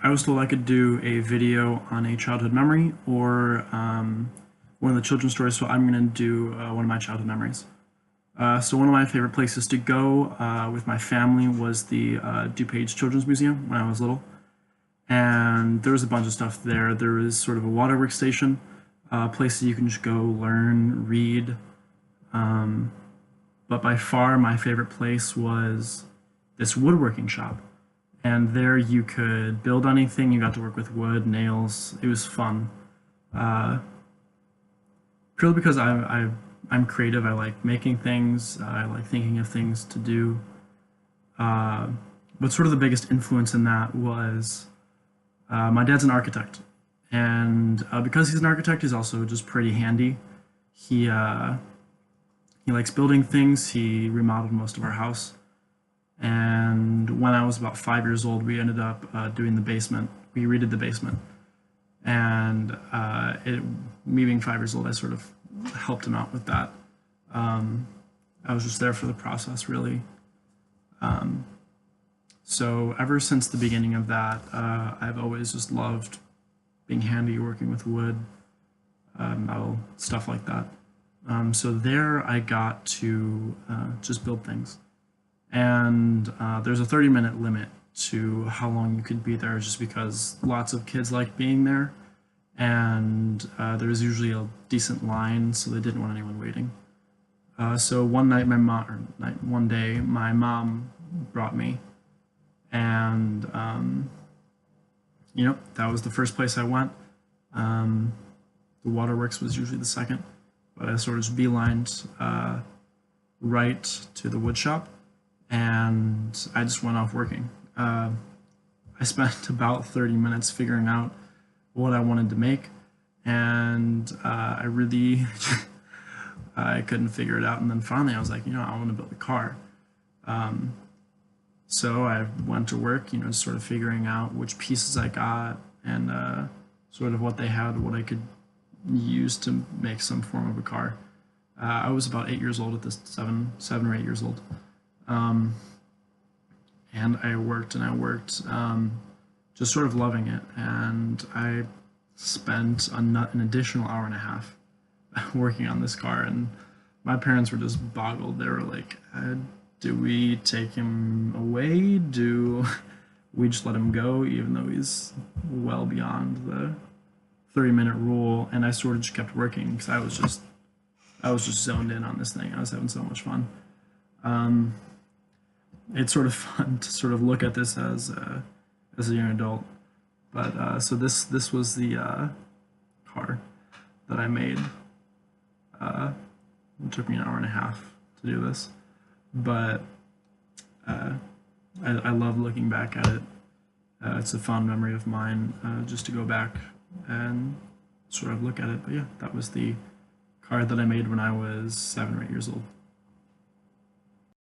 I was told I could do a video on a childhood memory or one of the children's stories, so I'm going to do one of my childhood memories. So one of my favorite places to go with my family was the DuPage Children's Museum when I was little. And there was a bunch of stuff there. There was sort of a waterworks station, place that you can just go learn, read. But by far my favorite place was this woodworking shop. And there you could build anything. You got to work with wood, nails. It was fun. Uh, Purely because I'm creative. I like making things. I like thinking of things to do. Uh, but sort of the biggest influence in that was my dad's an architect, and because he's an architect, he's also just pretty handy. He uh, he likes building things. He remodeled most of our house, and when I was about 5 years old, we ended up doing the basement. We redid the basement, and me being 5 years old, I sort of helped him out with that. Um, I was just there for the process, really. Um, so ever since the beginning of that, I've always just loved being handy, working with wood, metal, stuff like that. So there I got to just build things. And there's a 30-minute limit to how long you could be there just because lots of kids like being there. And there was usually a decent line, so they didn't want anyone waiting. So one night, one day, my mom brought me, and that was the first place I went. Um, the waterworks was usually the second, but I sort of just beelined right to the wood shop, and I just went off working. I spent about 30 minutes figuring out what I wanted to make, and I really I couldn't figure it out. And then finally, I was like, I want to build a car. Um, so I went to work, just sort of figuring out which pieces I got and sort of what they had, what I could use to make some form of a car. I was about 8 years old at this, 7 or 8 years old. Um, and I worked and I worked, just sort of loving it. And I spent an additional hour and a half working on this car. And my parents were just boggled. They were like, do we take him away? Do we just let him go, even though he's well beyond the 30-minute rule? And I sort of just kept working because I was just zoned in on this thing. I was having so much fun. Um, it's sort of fun to sort of look at this as a young adult. But so this was the car that I made. Uh, it took me an hour and a half to do this, but uh, I love looking back at it. It's a fond memory of mine, just to go back and sort of look at it. But yeah, that was the car that I made when I was 7 or 8 years old.